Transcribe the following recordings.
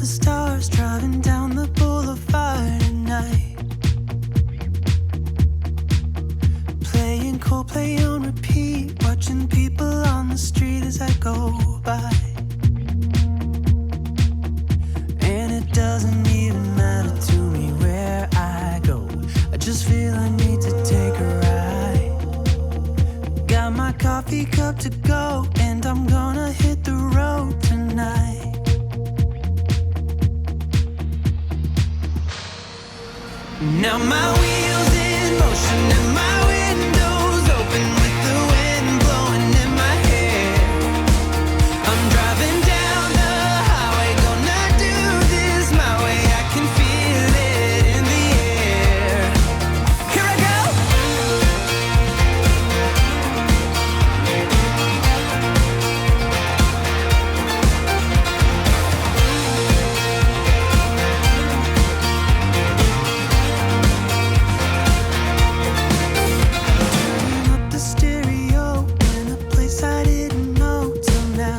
the stars, driving down the boulevard at night. Playing Coldplay on repeat, watching people on the street as I go by. And it doesn't even matter to me where I go, I just feel I need to take a ride. Got my coffee cup to go, and I'm gonna hit the road tonight. Now my wheels in motion and my windows open with the wind blowing in my hair. I'm driving down the highway, gonna do this my way. I can feel it in the air. Here I go. Turning up the stereo in a place I didn't know till now.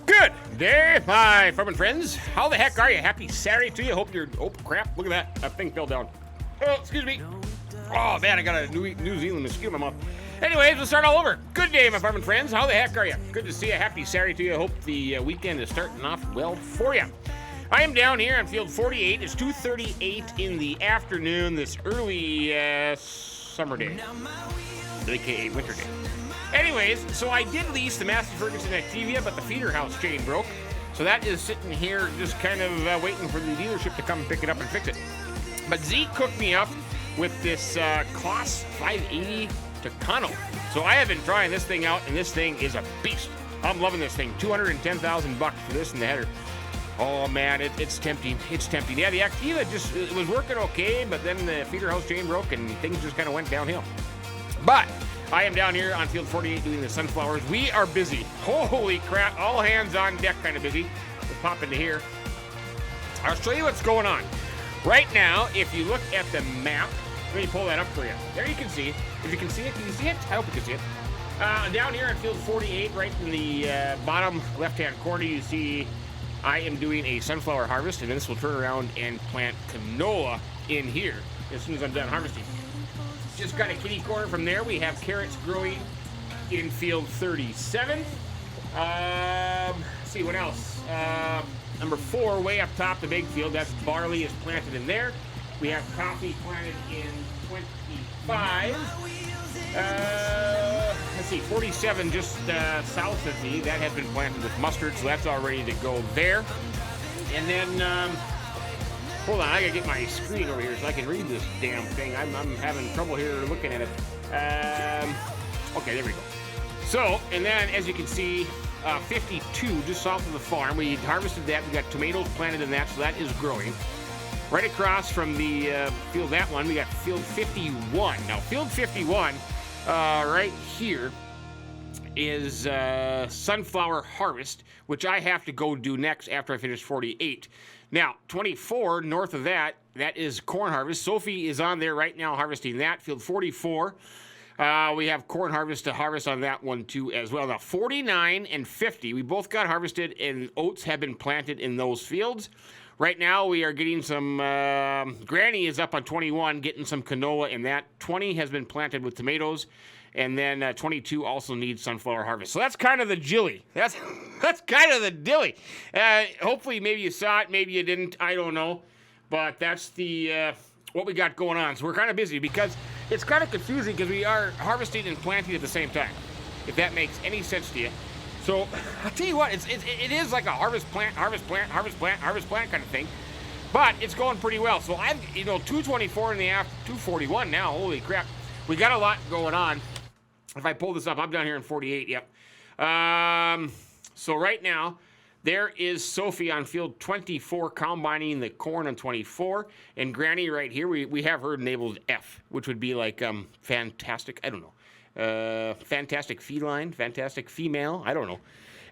Good day, my farming friends. How the heck are you? Happy Saturday to you. Hope you're. Oh crap! Look at that. That thing fell down. Oh, excuse me. Oh man, I got a New Zealand mosquito in my mouth. Anyways, we'll start all over. Good day, my farming friends. How the heck are you? Good to see you. Happy Saturday to you. Hope the weekend is starting off well for you. I am down here on field 48. It's 2:38 in the afternoon this early summer day, aka winter day. Anyways, so I did lease the Massey Ferguson Activia, but the feeder house chain broke. So that is sitting here just kind of waiting for the dealership to come pick it up and fix it. But Zeke cooked me up with this Class 580 Tucano. So I have been trying this thing out, and this thing is a beast. I'm loving this thing. $210,000 for this and the header. Oh man, it's tempting. It's tempting. Yeah, the Activa it was working okay, but then the feeder house chain broke and things just kind of went downhill. But I am down here on field 48 doing the sunflowers. We are busy. Holy crap, all hands on deck kind of busy. We'll pop into here. I'll show you what's going on. Right now, if you look at the map, let me pull that up for you. There you can see. If you can see it, can you see it? I hope you can see it. Down here on field 48, right in the bottom left-hand corner, you see I am doing a sunflower harvest, and this will turn around and plant canola in here as soon as I'm done harvesting. Just got a kitty corner from there. We have carrots growing in field 37. Let's see what else. Number 4, way up top, the big field, that's barley is planted in there. We have coffee planted in 25. Let's see, 47 just south of me. That has been planted with mustard, so that's all ready to go there. And then, hold on, I gotta get my screen over here so I can read this damn thing. I'm having trouble here looking at it. Okay, there we go. So, and then as you can see, 52 just south of the farm. We harvested that. We got tomatoes planted in that, so that is growing. Right across from the field, that one, we got field 51. Now, field 51, right here, is sunflower harvest, which I have to go do next after I finish 48. Now, 24, north of that, that is corn harvest. Sophie is on there right now harvesting that. Field 44, we have corn harvest to harvest on that one too as well. Now, 49 and 50, we both got harvested, and oats have been planted in those fields. Right now, we are getting some, Granny is up on 21, getting some canola in that. 20 has been planted with tomatoes, and then 22 also needs sunflower harvest. So that's kind of the jilly. That's kind of the dilly. Hopefully, maybe you saw it, maybe you didn't, I don't know. But that's the what we got going on. So we're kind of busy because it's kind of confusing because we are harvesting and planting at the same time, if that makes any sense to you. So I'll tell you what, it is like a harvest plant kind of thing, but it's going pretty well. So I'm 224 in the after 241 now. Holy crap, we got a lot going on. If I pull this up, I'm down here in 48. Yep. So right now there is Sophie on field 24 combining the corn on 24, and Granny right here. We have her labeled F, which would be like fantastic. I don't know. Fantastic feline, fantastic female, I don't know.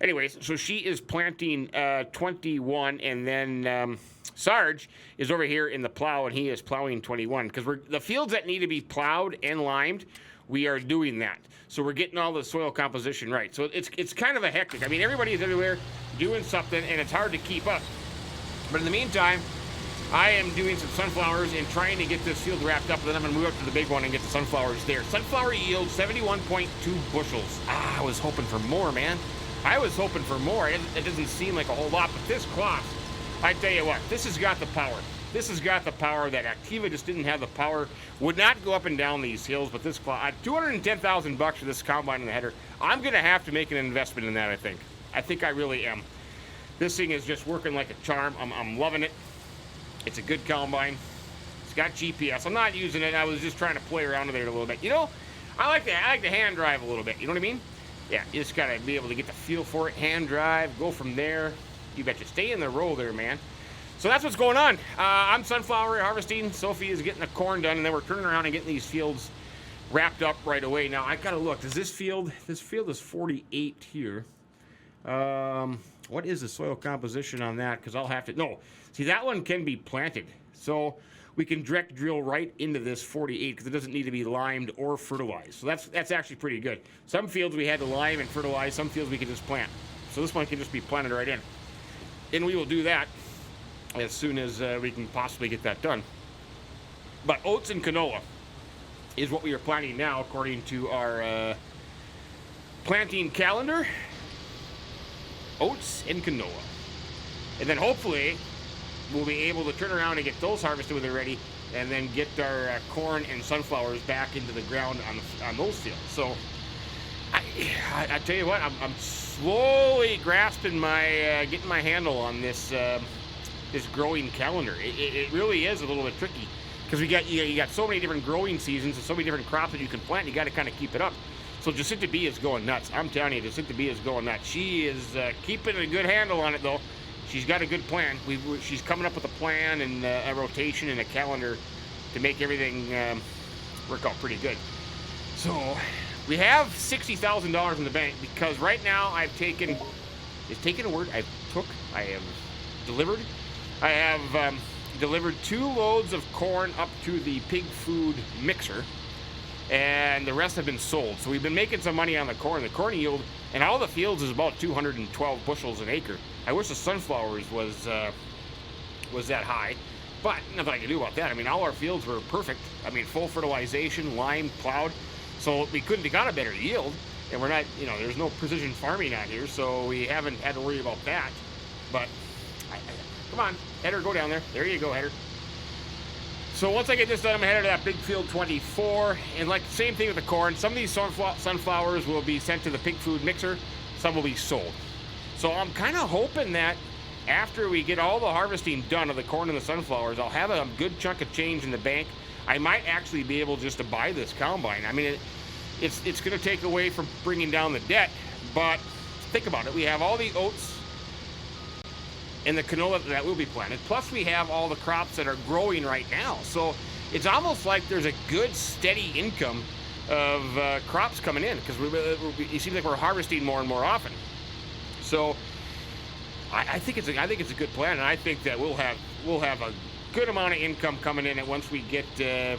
anyways, so she is planting 21, and then Sarge is over here in the plow, and he is plowing 21. Because the fields that need to be plowed and limed, we are doing that. So we're getting all the soil composition right. So it's kind of a hectic. I mean, everybody is everywhere doing something, and it's hard to keep up. But in the meantime, I am doing some sunflowers and trying to get this field wrapped up, and then I'm going to move up to the big one and get the sunflowers there. Sunflower yield 71.2 bushels. I was hoping for more, man. I was hoping for more. It doesn't seem like a whole lot, but this cloth, I tell you what, this has got the power. This has got the power that Activa just didn't have the power. Would not go up and down these hills, but this cloth, $210,000 for this combine and the header. I'm going to have to make an investment in that, I think. I think I really am. This thing is just working like a charm. I'm loving it. It's a good combine. It's got GPS. I'm not using it. I was just trying to play around with it a little bit. You know, I like to hand drive a little bit. You know what I mean? Yeah, you just got to be able to get the feel for it. Hand drive. Go from there. You betcha. Stay in the row there, man. So that's what's going on. I'm sunflower harvesting. Sophie is getting the corn done, and then we're turning around and getting these fields wrapped up right away. Now, I got to look. Does this field is 48 here. What is the soil composition on that? Because I'll have to, no. See, that one can be planted. So we can direct drill right into this 48 because it doesn't need to be limed or fertilized. So that's actually pretty good. Some fields we had to lime and fertilize. Some fields we can just plant. So this one can just be planted right in. And we will do that as soon as we can possibly get that done. But oats and canola is what we are planting now according to our planting calendar. Oats and canola. And then hopefully we'll be able to turn around and get those harvested when they're ready, and then get our corn and sunflowers back into the ground on those fields. So I tell you what, I'm slowly grasping my getting my handle on this this growing calendar. It really is a little bit tricky because you got so many different growing seasons and so many different crops that you can plant. You got to kind of keep it up. So Jacinta B is going nuts. I'm telling you, Jacinta B is going nuts. She is keeping a good handle on it, though. She's got a good plan. She's coming up with a plan and a rotation and a calendar to make everything work out pretty good. So we have $60,000 in the bank because right now I've taken, is taken a word? I have delivered. I have delivered 2 loads of corn up to the pig food mixer, and the rest have been sold. So we've been making some money on the corn. The corn yield and all the fields is about 212 bushels an acre. I wish the sunflowers was that high, but nothing I can do about that. I mean, all our fields were perfect. I mean, full fertilization, lime, plowed, so we couldn't have got a better yield. And we're not, you know, there's no precision farming out here, so we haven't had to worry about that. But come on, header, go down there. There you go, header. So once I get this done, I'm headed to that big field 24, and like same thing with the corn. Some of these sunflowers will be sent to the pig food mixer. Some will be sold. So I'm kind of hoping that after we get all the harvesting done of the corn and the sunflowers, I'll have a good chunk of change in the bank. I might actually be able just to buy this combine. I mean, it's going to take away from bringing down the debt, but think about it. We have all the oats and the canola that will be planted. Plus we have all the crops that are growing right now. So it's almost like there's a good steady income of crops coming in because it seems like we're harvesting more and more often. So I think it's a good plan, and I think that we'll have a good amount of income coming in once we get the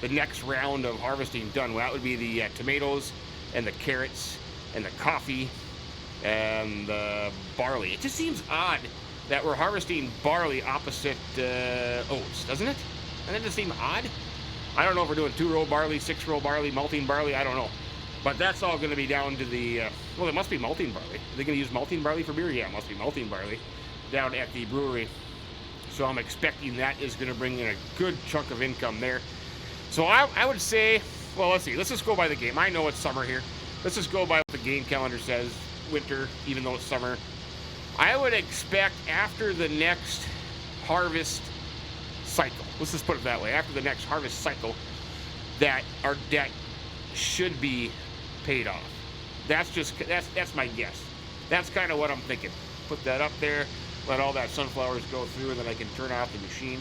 next round of harvesting done. Well, that would be the tomatoes and the carrots and the coffee and the barley. It just seems odd that we're harvesting barley opposite oats, doesn't it? Doesn't it just seem odd? I don't know if we're doing 2-row barley, 6-row barley, malting barley, I don't know. But that's all going to be down to the, well, it must be malting barley. Are they going to use malting barley for beer? Yeah, it must be malting barley down at the brewery. So I'm expecting that is going to bring in a good chunk of income there. So I would say, well, let's see. Let's just go by the game. I know it's summer here. Let's just go by what the game calendar says. Winter, even though it's summer. I would expect after the next harvest cycle, let's just put it that way, after the next harvest cycle, that our debt should be paid off. That's my guess. That's kind of what I'm thinking. Put that up there, let all that sunflowers go through, and then I can turn off the machine,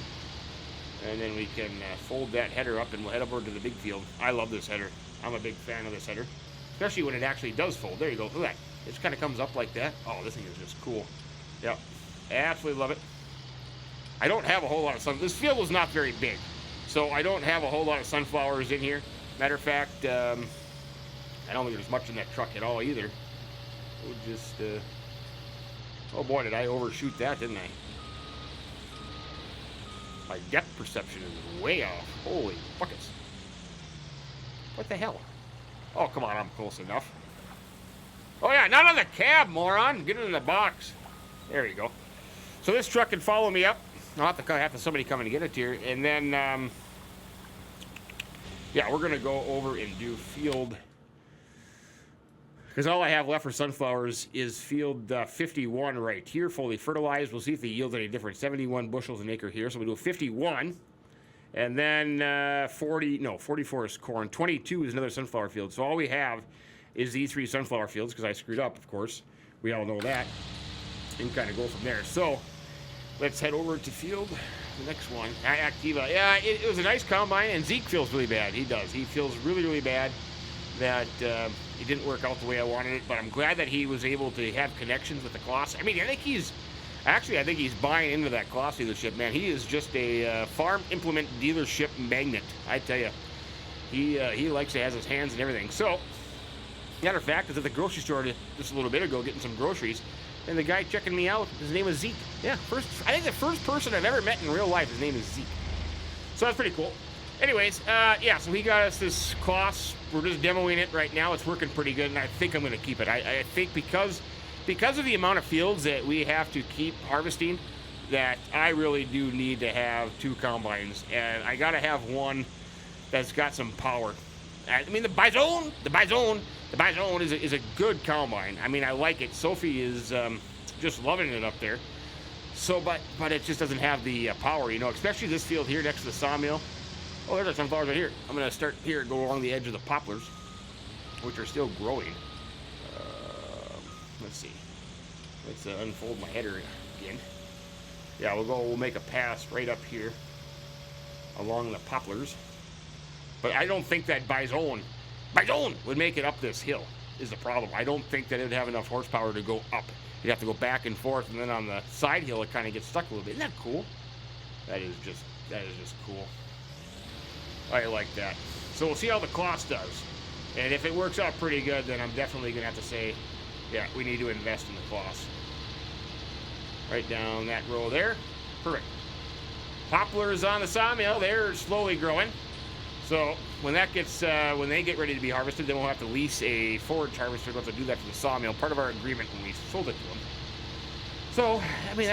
and then we can fold that header up and we'll head over to the big field. I love this header. I'm a big fan of this header, especially when it actually does fold. There you go. Look at that. It just kind of comes up like that. Oh, this thing is just cool. Yep, absolutely love it. I don't have a whole lot of this field was not very big, so I don't have a whole lot of sunflowers in here. Matter of fact, I don't think there's much in that truck at all either. We'll just, oh boy, did I overshoot that, didn't I? My depth perception is way off. Holy buckets. What the hell? Oh, come on, I'm close enough. Oh yeah, not on the cab, moron. Get it in the box. There you go. So this truck can follow me up. I'll have to somebody come and get it here. And then, yeah, we're going to go over and do field. Because all I have left for sunflowers is field 51 right here, fully fertilized. We'll see if they yield any different. 71 bushels an acre here. So we'll do 51. And then 44 is corn. 22 is another sunflower field. So all we have is these 3 sunflower fields, because I screwed up, of course. We all know that. And kind of go from there. So let's head over to field, the next one. Activa. Yeah, it was a nice combine, and Zeke feels really bad. He does. He feels really, really bad that it didn't work out the way I wanted it, but I'm glad that he was able to have connections with the Kloss. I mean, I think he's buying into that Kloss dealership, man. He is just a farm implement dealership magnet, I tell you. He likes to have his hands in everything. So, matter of fact, I was at the grocery store just a little bit ago getting some groceries, and the guy checking me out, his name was Zeke. Yeah, I think the first person I've ever met in real life, his name is Zeke. So that's pretty cool. Anyways, yeah, so he got us this Kloss. We're just demoing it right now. It's working pretty good, and I think I'm going to keep it. I think because of the amount of fields that we have to keep harvesting, that I really do need to have 2 combines, and I got to have one that's got some power. I mean, the Bison is a good combine. I mean, I like it. Sophie is just loving it up there. So, but it just doesn't have the power, you know, especially this field here next to the sawmill. Oh, there's our sunflowers right here. I'm going to start here and go along the edge of the poplars, which are still growing. Let's see. Let's unfold my header again. Yeah, we'll make a pass right up here along the poplars. But I don't think that Bison would make it up this hill, is the problem. I don't think that it would have enough horsepower to go up. You'd have to go back and forth, and then on the side hill, it kind of gets stuck a little bit. Isn't that cool? That is just cool. I like that. So we'll see how the Kloss does. And if it works out pretty good, then I'm definitely going to have to say, yeah, we need to invest in the Kloss. Right down that row there. Perfect. Poplars on the sawmill, they're slowly growing. So when that gets, when they get ready to be harvested, then we'll have to lease a forage harvester. We'll have to do that for the sawmill. Part of our agreement when we sold it to them. So, I mean,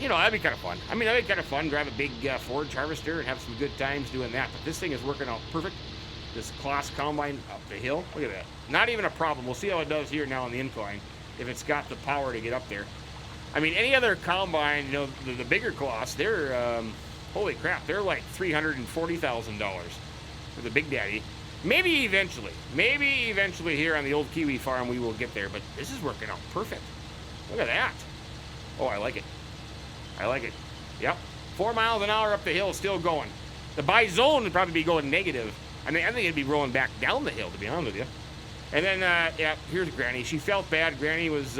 you know, that'd be kind of fun. I mean, that'd be kind of fun, drive a big forage harvester and have some good times doing that. But this thing is working out perfect. This Kloss combine up the hill. Look at that. Not even a problem. We'll see how it does here now on the incline, if it's got the power to get up there. I mean, any other combine, you know, the bigger Kloss, they're, holy crap, they're like $340,000 for the Big Daddy. Maybe eventually here on the Old Kiwi Farm we will get there, but this is working out perfect. Look at that. Oh, I like it. I like it. Yep. 4 miles an hour up the hill, still going. The Bison would probably be going negative. I mean, I think it'd be rolling back down the hill, to be honest with you. And then, yeah, here's Granny. She felt bad. Granny was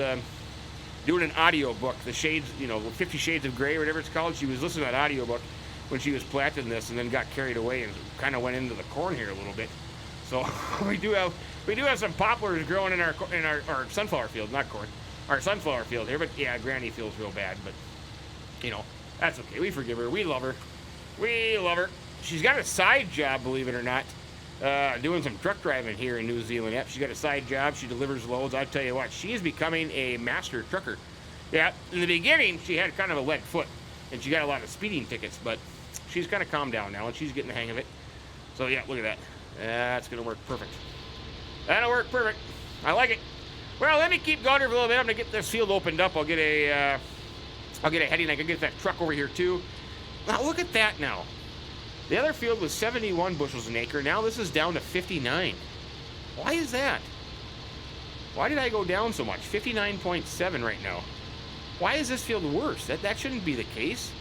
doing an audio book, the Shades, you know, 50 Shades of Grey or whatever it's called. She was listening to that audio book when she was planting this, and then got carried away and kind of went into the corn here a little bit. So we do have some poplars growing in our sunflower field, not corn. Our sunflower field here, but yeah, Granny feels real bad, but you know, that's okay. We forgive her. We love her. We love her. She's got a side job, believe it or not, doing some truck driving here in New Zealand. Yep, she's got a side job. She delivers loads. I tell you what, she is becoming a master trucker. Yeah, in the beginning, she had kind of a lead foot, and she got a lot of speeding tickets, but she's kind of calmed down now, and she's getting the hang of it. So yeah, look at that. That's gonna work perfect. That'll work perfect. I like it. Well, let me keep going here for a little bit. I'm gonna get this field opened up. I'll get a heading. I can get that truck over here too. Now look at that now. The other field was 71 bushels an acre. Now this is down to 59. Why is that? Why did I go down so much? 59.7 right now. Why is this field worse? That shouldn't be the case.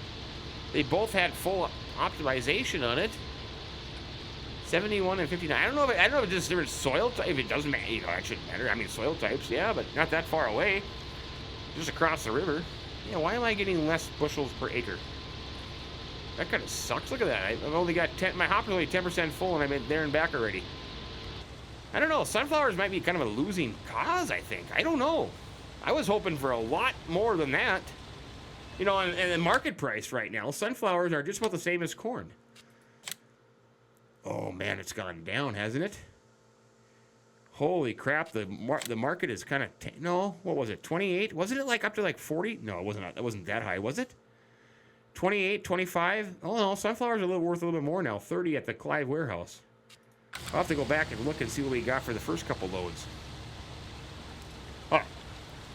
They both had full optimization on it. 71 and 59. I don't know if it's just different soil type. If it doesn't matter, you know, that shouldn't matter. I mean, soil types, yeah, but not that far away. Just across the river. Yeah, why am I getting less bushels per acre? That kind of sucks. Look at that. I've only got 10. My hopper's only 10% full, and I've been there and back already. I don't know. Sunflowers might be kind of a losing cause, I think. I don't know. I was hoping for a lot more than that. You know, and the market price right now, sunflowers are just about the same as corn. Oh, man, it's gone down, hasn't it? Holy crap, the market is kind of... no, what was it, 28? Wasn't it like up to like 40? No, it wasn't that high, was it? 28, 25? Oh, no, sunflowers are worth a little bit more now. 30 at the Clive warehouse. I'll have to go back and look and see what we got for the first couple loads. Oh,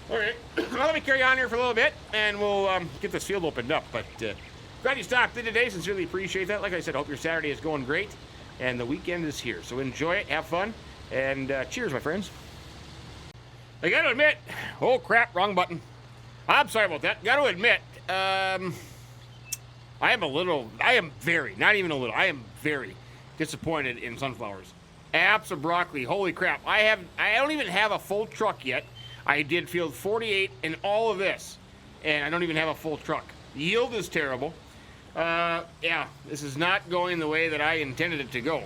all right. Well, let me carry on here for a little bit, and we'll get this field opened up. But glad you stopped in today. Sincerely appreciate that. Like I said, hope your Saturday is going great, and the weekend is here. So enjoy it, have fun, and cheers, my friends. I got to admit, oh crap, wrong button. I'm sorry about that. Got to admit, I am very disappointed in sunflowers. Apps of broccoli, holy crap. I don't even have a full truck yet. I did field 48 in all of this, and I don't even have a full truck. Yield is terrible. Yeah, this is not going the way that I intended it to go.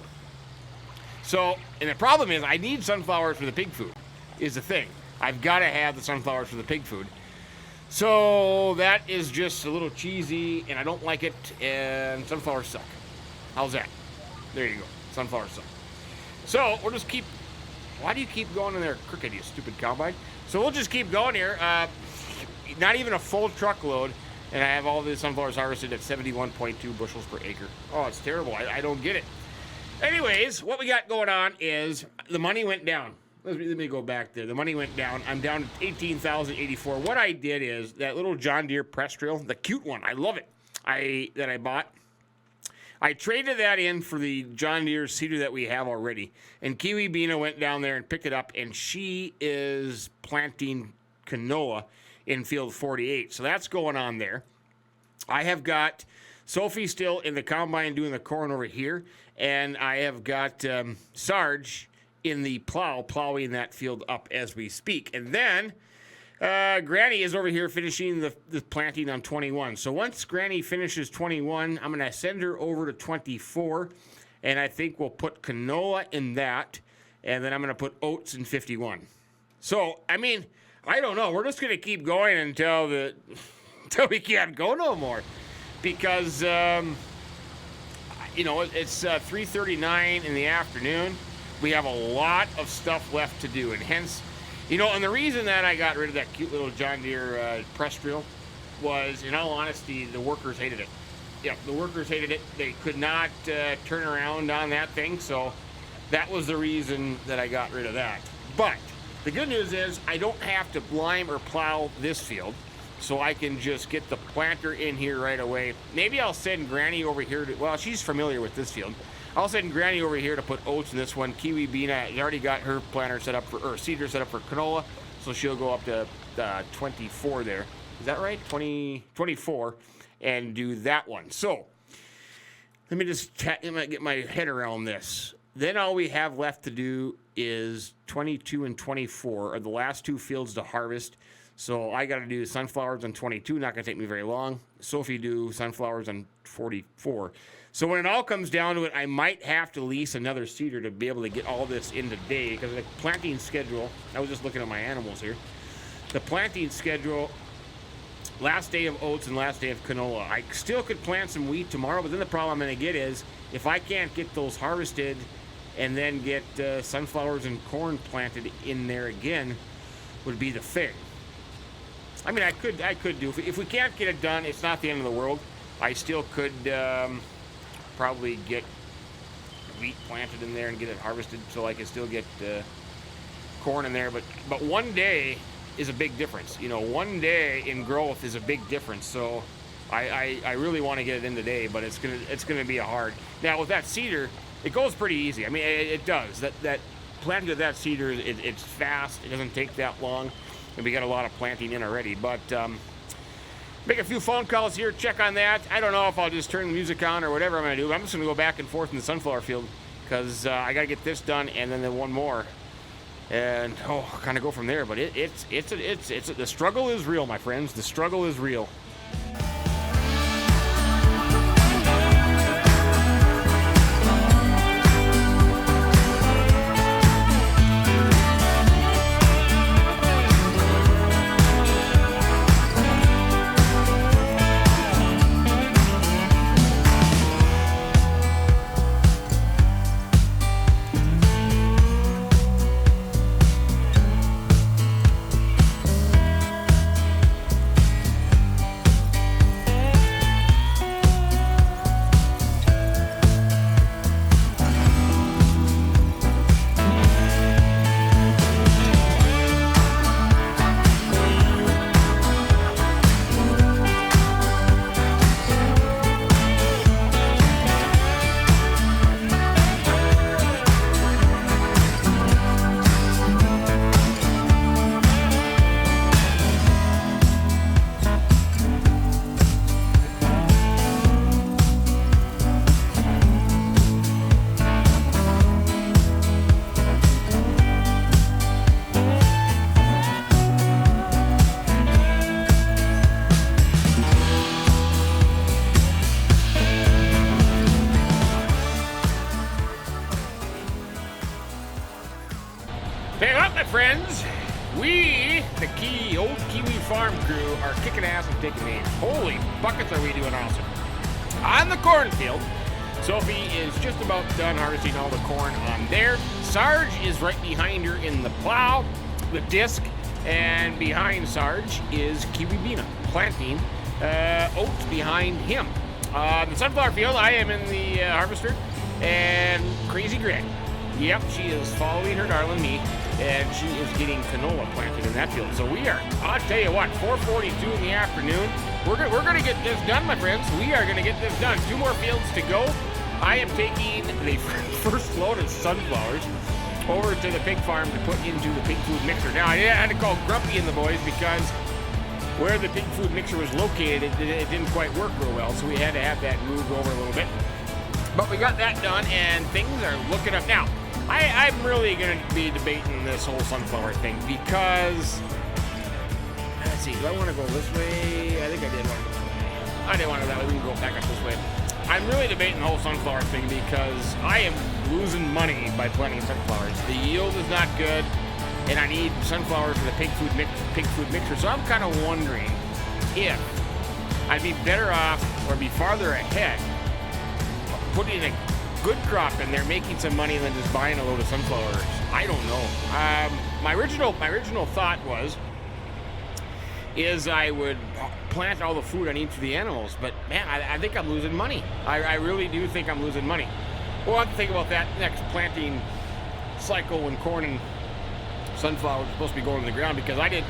So, and the problem is I need sunflowers for the pig food, is the thing. I've got to have the sunflowers for the pig food. So that is just a little cheesy, and I don't like it, and sunflowers suck. How's that? There you go. Sunflowers suck. So we'll just keep... Why do you keep going in there crooked, you stupid combine? So we'll just keep going here. Not even a full truckload, and I have all the sunflowers harvested at 71.2 bushels per acre. Oh, it's terrible. I don't get it. Anyways, what we got going on is the money went down. Let me go back there. The money went down. I'm down to $18,084. What I did is that little John Deere press drill, the cute one. I love it. That I bought. I traded that in for the John Deere seeder that we have already. And Kiwi Bena went down there and picked it up, and she is planting canola in field 48. So that's going on there. I have got Sophie still in the combine doing the corn over here, and I have got Sarge in the plowing that field up as we speak. And then Granny is over here finishing the planting on 21. So once Granny finishes 21, I'm going to send her over to 24, and I think we'll put canola in that, and then I'm going to put oats in 51. So, I mean, I don't know. We're just going to keep going until we can't go no more, because you know, it's 3:39 in the afternoon. We have a lot of stuff left to do, and hence, you know, and the reason that I got rid of that cute little John Deere press drill was, in all honesty, the workers hated it. Yeah, the workers hated it. They could not turn around on that thing, so that was the reason that I got rid of that. But the good news is I don't have to lime or plow this field, so I can just get the planter in here right away. Maybe I'll send Granny over here to, well, she's familiar with this field. I'll send Granny over here to put oats in this one. Kiwi Bena has already got her planter set up or seeder set up for canola, so she'll go up to 24 there. Is that right? 24, and do that one. So let me just get my head around this. Then all we have left to do is 22 and 24 are the last two fields to harvest. So I got to do sunflowers on 22. Not going to take me very long. Sophie do sunflowers on 44. So when it all comes down to it, I might have to lease another seeder to be able to get all this in today, because the planting schedule, I was just looking at my animals here. The planting schedule, last day of oats and last day of canola. I still could plant some wheat tomorrow, but then the problem I'm going to get is if I can't get those harvested and then get sunflowers and corn planted in there again, would be the thing. I mean, I could do, if we can't get it done, it's not the end of the world. I still could probably get wheat planted in there and get it harvested so I can still get corn in there. But one day is a big difference. You know, one day in growth is a big difference. So I really want to get it in today, but it's gonna be a hard. Now with that seeder, it goes pretty easy. I mean, it does. That planting of that seeder, it's fast. It doesn't take that long, and we got a lot of planting in already. But make a few phone calls here, check on that. I don't know if I'll just turn the music on or whatever I'm going to do. I'm just going to go back and forth in the sunflower field because I got to get this done and then the one more, and kind of go from there. But it's the struggle is real, my friends. The struggle is real. Hey up, my friends! We, the Old Kiwi Farm crew, are kicking ass and taking names. Holy buckets, are we doing awesome. On the cornfield, Sophie is just about done harvesting all the corn on there. Sarge is right behind her in the plow, the disc, and behind Sarge is Kiwi Bena planting oats behind him. The sunflower field, I am in the harvester, and Crazy Granny. Yep, she is following her darling me, and she is getting canola planted in that field. So we are, I'll tell you what, 4:42 in the afternoon. We're gonna get this done, my friends. We are gonna get this done. 2 more fields to go. I am taking the first load of sunflowers over to the pig farm to put into the pig food mixer. Now, I had to call Grumpy and the boys because where the pig food mixer was located, it didn't quite work real well, so we had to have that moved over a little bit. But we got that done, and things are looking up. Now, I'm really going to be debating this whole sunflower thing because, let's see, do I want to go this way? I think I did want to go this way. I didn't want to go that way. We can go back up this way. I'm really debating the whole sunflower thing because I am losing money by planting sunflowers. The yield is not good, and I need sunflowers for the pig food mixer. So I'm kind of wondering if I'd be better off or be farther ahead putting a good crop in there, making some money, than just buying a load of sunflowers. I don't know. My original thought is I would plant all the food I need for the animals, but man, I think I'm losing money. I really do think I'm losing money. We'll have to think about that next planting cycle when corn and sunflowers are supposed to be going to the ground, because I did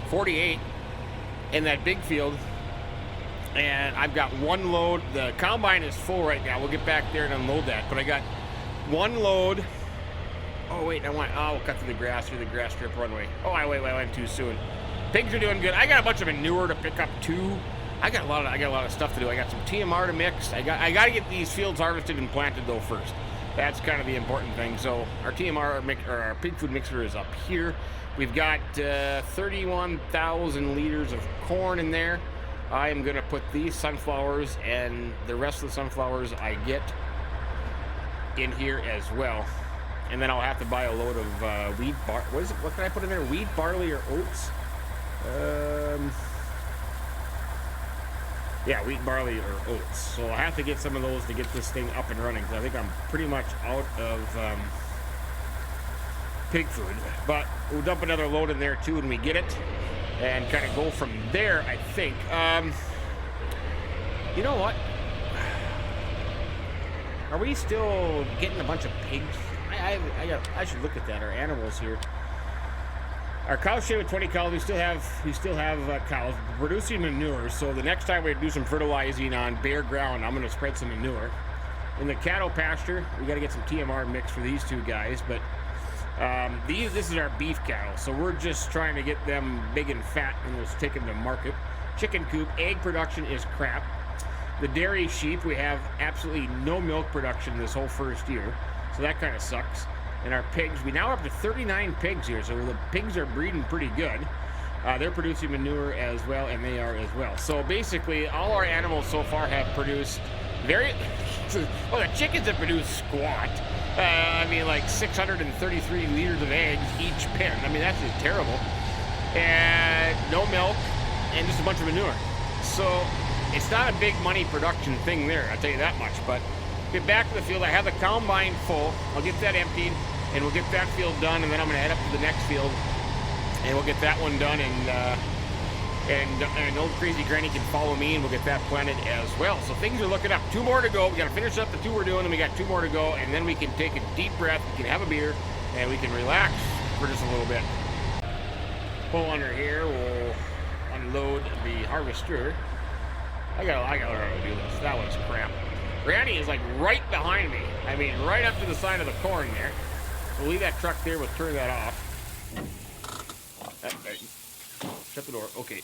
48 in that big field, and I've got 1 load. The combine is full right now. We'll get back there and unload that, but I got 1 load. Oh wait, we'll cut through the grass strip runway. Oh, I went too soon. Pigs are doing good. I got a bunch of manure to pick up too. I got a lot of stuff to do. I got some TMR to mix. I got to get these fields harvested and planted though first. That's kind of the important thing. So our TMR or our pig food mixer is up here. We've got 31,000 liters of corn in there. I am going to put these sunflowers and the rest of the sunflowers I get in here as well. And then I'll have to buy a load of wheat what can I put in there? Wheat, barley, or oats? Yeah, wheat, barley, or oats. So I'll have to get some of those to get this thing up and running, because I think I'm pretty much out of pig food. But we'll dump another load in there too when we get it, and kind of go from there, I think. You know what? Are we still getting a bunch of pigs? I should look at that. Our animals here. Our cow shed with 20 cows. We still have cows producing manure. So the next time we do some fertilizing on bare ground, I'm going to spread some manure. In the cattle pasture, we got to get some TMR mix for these 2 guys. But this is our beef cattle, so we're just trying to get them big and fat, and we'll take them to market. Chicken coop, egg production is crap. The dairy sheep, we have absolutely no milk production this whole first year, so that kind of sucks. And our pigs, we now are up to 39 pigs here, so the pigs are breeding pretty good. They're producing manure as well, and they are as well. So basically, all our animals so far have produced very, well, the chickens have produced squat. I mean, like 633 liters of eggs each pen. I mean, that's just terrible. And no milk, and just a bunch of manure. So it's not a big money production thing there, I'll tell you that much. But get back to the field. I have the combine full. I'll get that emptied, and we'll get that field done, and then I'm going to head up to the next field, and we'll get that one done, and old crazy granny can follow me, and we'll get that planted as well. So things are looking up. 2 more to go. We got to finish up the 2 we're doing, and we got 2 more to go, and then we can take a deep breath, we can have a beer, and we can relax for just a little bit. Pull under here. We'll unload the harvester. I gotta learn how to do this. That was crap. Granny is like right behind me. I mean, right up to the side of the corn there. So leave that truck there. We'll turn that off. Shut the door. Okay.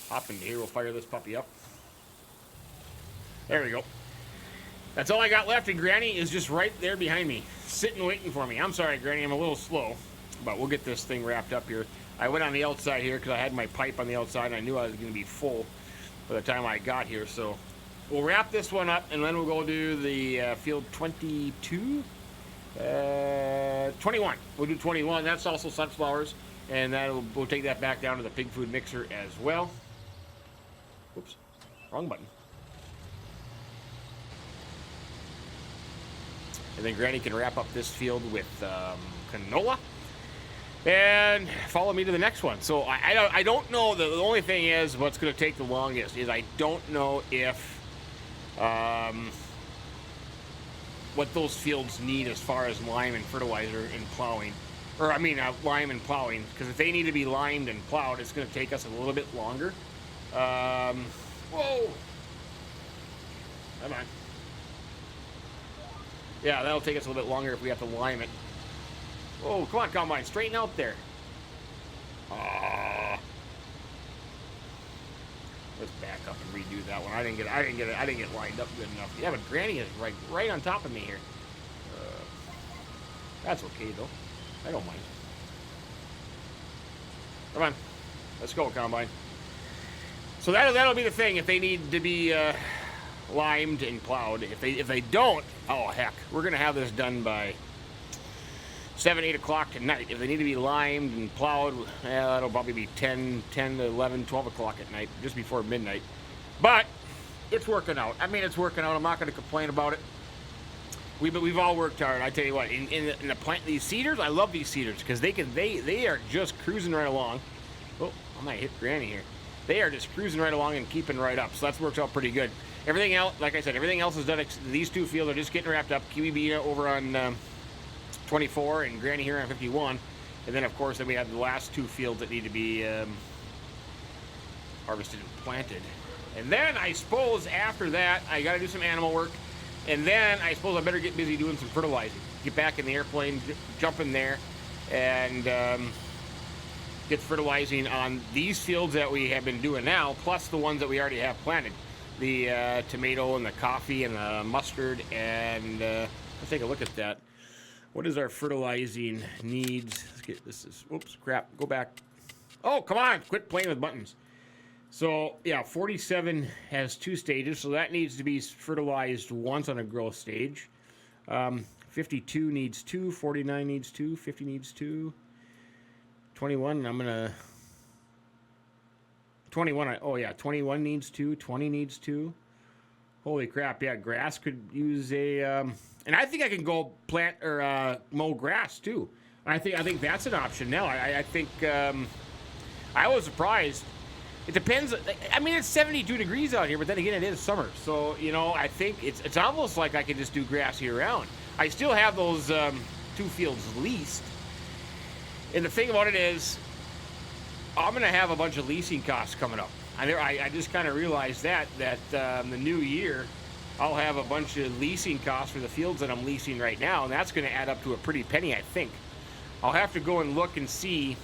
Hop into here. We'll fire this puppy up. There we go. That's all I got left, and Granny is just right there behind me, sitting waiting for me. I'm sorry, Granny. I'm a little slow, but we'll get this thing wrapped up here. I went on the outside here because I had my pipe on the outside, and I knew I was going to be full by the time I got here. So we'll wrap this one up, and then we'll go do the field 22? 21. We'll do 21. That's also sunflowers, and we'll take that back down to the pig food mixer as well. Oops, wrong button. And then Granny can wrap up this field with canola and follow me to the next one. So I don't know. The only thing is, what's going to take the longest is I don't know if what those fields need as far as lime and fertilizer and plowing, or I mean lime and plowing, because if they need to be limed and plowed, it's going to take us a little bit longer. Whoa! Come on. Yeah, that'll take us a little bit longer if we have to lime it. Oh, come on, combine, straighten out there. Let's back up and redo that one. I didn't get lined up good enough. Yeah, but Granny is right on top of me here. That's okay though. I don't mind. Come on, let's go, combine. So that'll be the thing if they need to be limed and plowed. If they don't, oh heck, we're gonna have this done by 7, 8 o'clock tonight. If they need to be limed and plowed, that'll probably be 10 to 11, 12 o'clock at night, just before midnight. But it's working out. I mean, it's working out. I'm not going to complain about it. We've all worked hard. I tell you what, in the plant, these cedars, I love these cedars because they are just cruising right along. Oh, I might hit Granny here. They are just cruising right along and keeping right up. So that's worked out pretty good. Everything else, like I said, everything else is done. These 2 fields are just getting wrapped up. Kiwi Bena over on 24 and Granny here on 51, and then of course we have the last 2 fields that need to be harvested and planted. And then I suppose after that I got to do some animal work, and then I suppose I better get busy doing some fertilizing. Get back in the airplane, jump in there, and get fertilizing on these fields that we have been doing now, plus the ones that we already have planted. The tomato and the coffee and the mustard, and let's take a look at that. What is our fertilizing needs? Let's get this. Oops, crap. Go back. Oh, come on. Quit playing with buttons. So, yeah, 47 has 2 stages, so that needs to be fertilized once on a growth stage. 52 needs 2, 49 needs 2, 50 needs 2. 21, I'm going to... 21, oh yeah, 21 needs 2, 20 needs 2. Holy crap, yeah, grass could use a... and I think I can go plant or mow grass too. I think that's an option now. I think I was surprised. It depends. I mean, it's 72 degrees out here, but then again, it is summer. So you know, I think it's almost like I could just do grass year round. I still have those 2 fields leased, and the thing about it is, I'm gonna have a bunch of leasing costs coming up. I just kind of realized that the new year, I'll have a bunch of leasing costs for the fields that I'm leasing right now, and that's going to add up to a pretty penny, I think. I'll have to go and look and see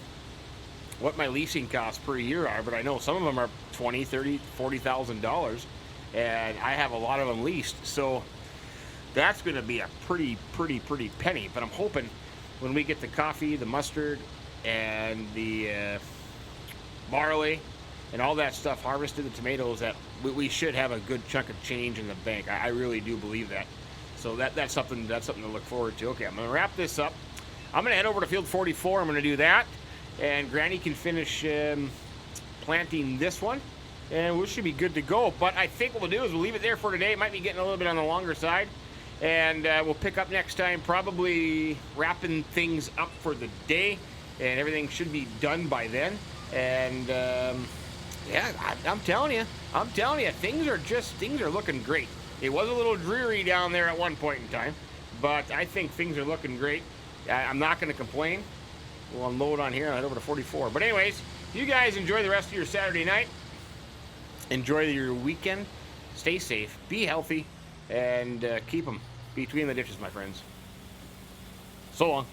what my leasing costs per year are, but I know some of them are $20,000, $30,000, $40,000, and I have a lot of them leased. So that's going to be a pretty penny. But I'm hoping when we get the coffee, the mustard, and the barley, and all that stuff harvested, the tomatoes, that we should have a good chunk of change in the bank. I really do believe that. So that's something to look forward to. Okay, I'm going to wrap this up. I'm going to head over to field 44. I'm going to do that, and Granny can finish planting this one, and we should be good to go. But I think what we'll do is we'll leave it there for today. It might be getting a little bit on the longer side, and we'll pick up next time, probably wrapping things up for the day, and everything should be done by then. And yeah, I'm telling you, things are looking great. It was a little dreary down there at one point in time, but I think things are looking great. I'm not going to complain. We'll unload on here and head over to 44. But anyways, you guys enjoy the rest of your Saturday night. Enjoy your weekend. Stay safe. Be healthy. And keep them between the ditches, my friends. So long.